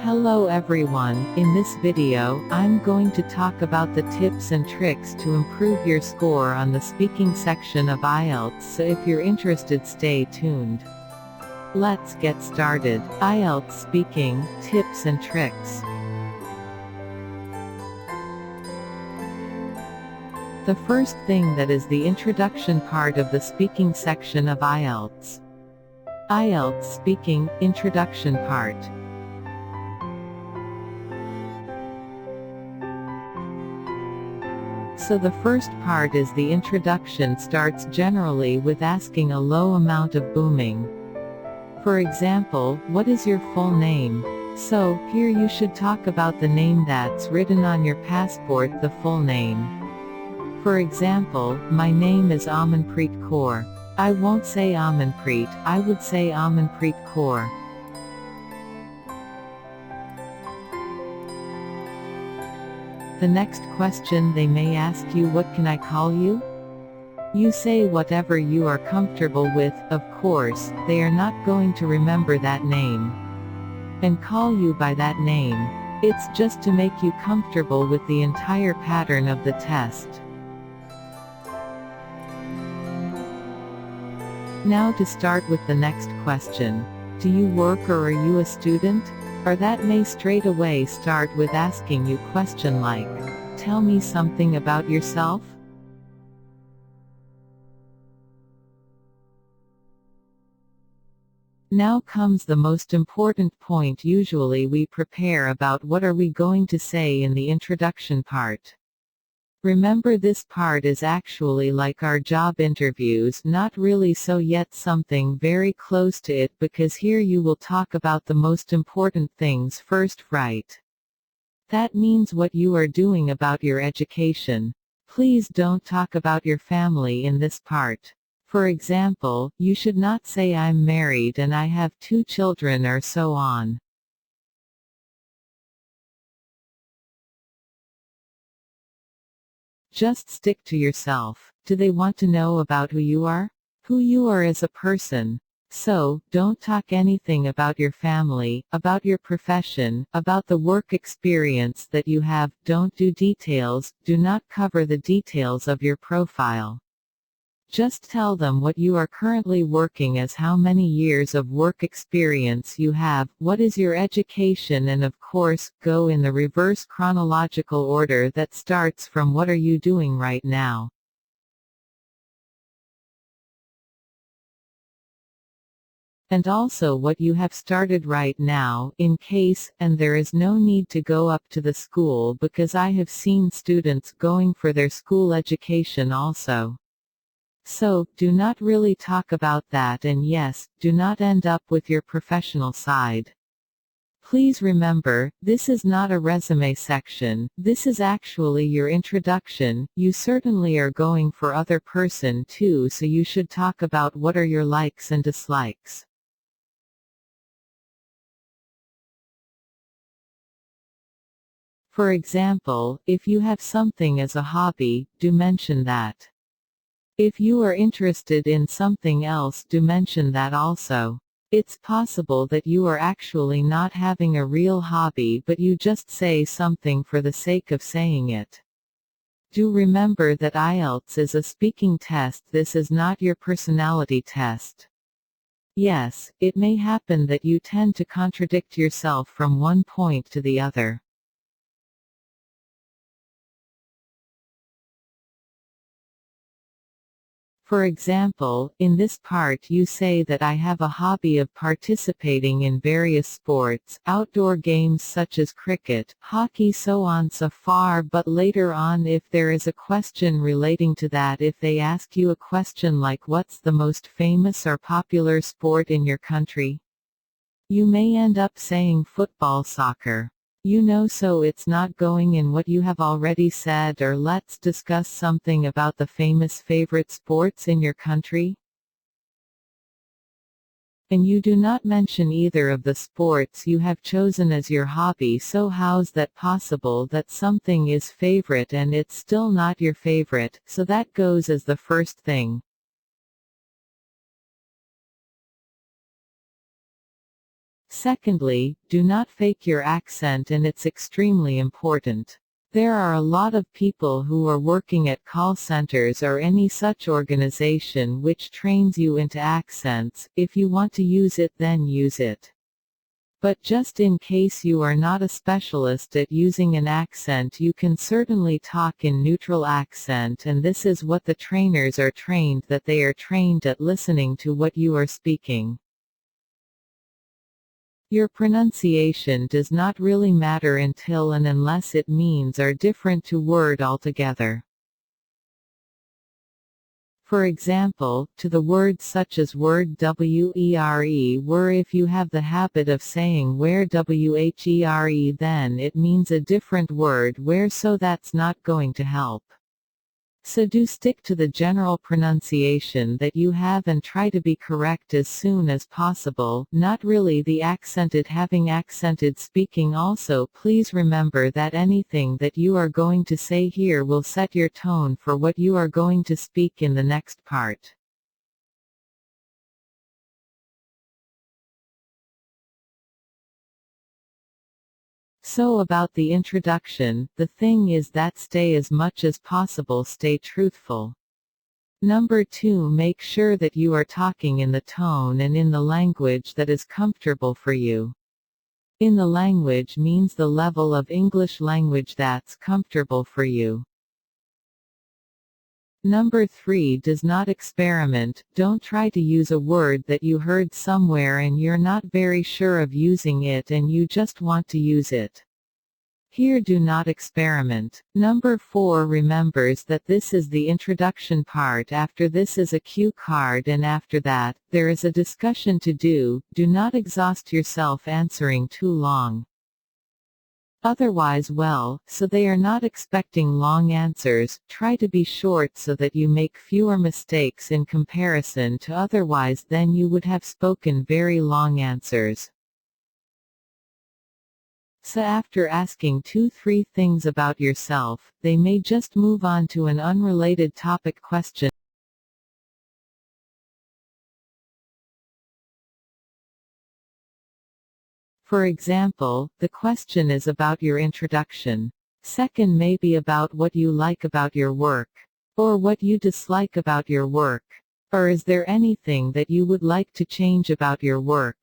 Hello everyone, in this video, I'm going to talk about the tips and tricks to improve your score on the speaking section of IELTS, so if you're interested, stay tuned. Let's get started. IELTS speaking, tips and tricks. The first thing that is the introduction part of the speaking section of IELTS. IELTS speaking, introduction part. So the first part is the introduction starts generally with asking a low amount of booming. For example, what is your full name? So, here you should talk about the name that's written on your passport, the full name. For example, my name is Amanpreet Kaur. I won't say Amanpreet, I would say Amanpreet Kaur. The next question they may ask you, what can I call you? You say whatever you are comfortable with, of course, they are not going to remember that name and call you by that name. It's just to make you comfortable with the entire pattern of the test. Now to start with the next question. Do you work or are you a student? Or that may straight away start with asking you question like, tell me something about yourself? Now comes the most important point. Usually we prepare about what are we going to say in the introduction part. Remember, this part is actually like our job interviews, not really so yet something very close to it, because here you will talk about the most important things first, right? That means what you are doing about your education. Please don't talk about your family in this part. For example, you should not say I'm married and I have 2 children or so on. Just stick to yourself. Do they want to know about who you are? Who you are as a person. So, don't talk anything about your family, about your profession, about the work experience that you have. Don't do details, do not cover the details of your profile. Just tell them what you are currently working as, how many years of work experience you have, what is your education, and of course, go in the reverse chronological order that starts from what are you doing right now. And also what you have started right now, in case, and there is no need to go up to the school, because I have seen students going for their school education also. So, do not really talk about that, and yes, do not end up with your professional side. Please remember, this is not a resume section, this is actually your introduction. You certainly are going for other person too, so you should talk about what are your likes and dislikes. For example, if you have something as a hobby, do mention that. If you are interested in something else, do mention that also. It's possible that you are actually not having a real hobby, but you just say something for the sake of saying it. Do remember that IELTS is a speaking test, this is not your personality test. Yes, it may happen that you tend to contradict yourself from one point to the other. For example, in this part you say that I have a hobby of participating in various sports, outdoor games such as cricket, hockey, so on so far, but later on if there is a question relating to that, if they ask you a question like what's the most famous or popular sport in your country, you may end up saying football, soccer. So it's not going in what you have already said, or let's discuss something about the famous favorite sports in your country. And you do not mention either of the sports you have chosen as your hobby, so how's that possible that something is favorite and it's still not your favorite? So that goes as the first thing. Secondly, do not fake your accent, and it's extremely important. There are a lot of people who are working at call centers or any such organization which trains you into accents. If you want to use it, then use it. But just in case you are not a specialist at using an accent, you can certainly talk in neutral accent, and this is what the trainers are trained, that they are trained at listening to what you are speaking. Your pronunciation does not really matter until and unless it means are different to word altogether. For example, to the words such as word were, if you have the habit of saying where where, then it means a different word where, so that's not going to help. So do stick to the general pronunciation that you have and try to be correct as soon as possible, not really the accented having accented speaking. Also, please remember that anything that you are going to say here will set your tone for what you are going to speak in the next part. So about the introduction, the thing is that stay as much as possible, stay truthful. Number 2, make sure that you are talking in the tone and in the language that is comfortable for you. In the language means the level of English language that's comfortable for you. Number 3, does not experiment. Don't try to use a word that you heard somewhere and you're not very sure of using it and you just want to use it. Here, do not experiment. Number 4, remembers that this is the introduction part. After this is a cue card, and after that, there is a discussion to do. Do not exhaust yourself answering too long. Otherwise, so they are not expecting long answers. Try to be short so that you make fewer mistakes in comparison to otherwise, then you would have spoken very long answers. So after asking 2-3 things about yourself, they may just move on to an unrelated topic question. For example, the question is about your introduction. Second may be about what you like about your work, or what you dislike about your work, or is there anything that you would like to change about your work.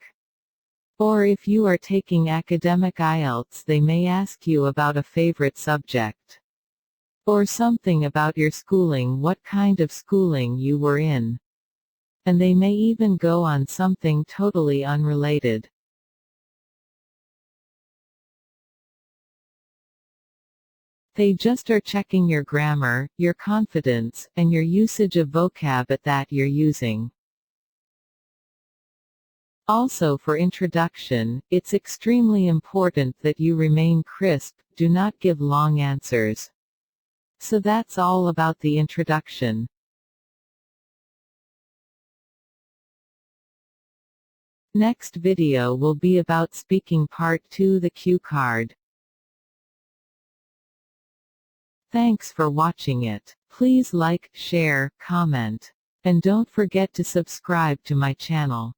Or if you are taking academic IELTS, they may ask you about a favorite subject, or something about your schooling, what kind of schooling you were in. And they may even go on something totally unrelated. They just are checking your grammar, your confidence, and your usage of vocab at that you're using. Also, for introduction, it's extremely important that you remain crisp, do not give long answers. So that's all about the introduction. Next video will be about speaking part 2, the cue card. Thanks for watching it. Please like, share, comment. And don't forget to subscribe to my channel.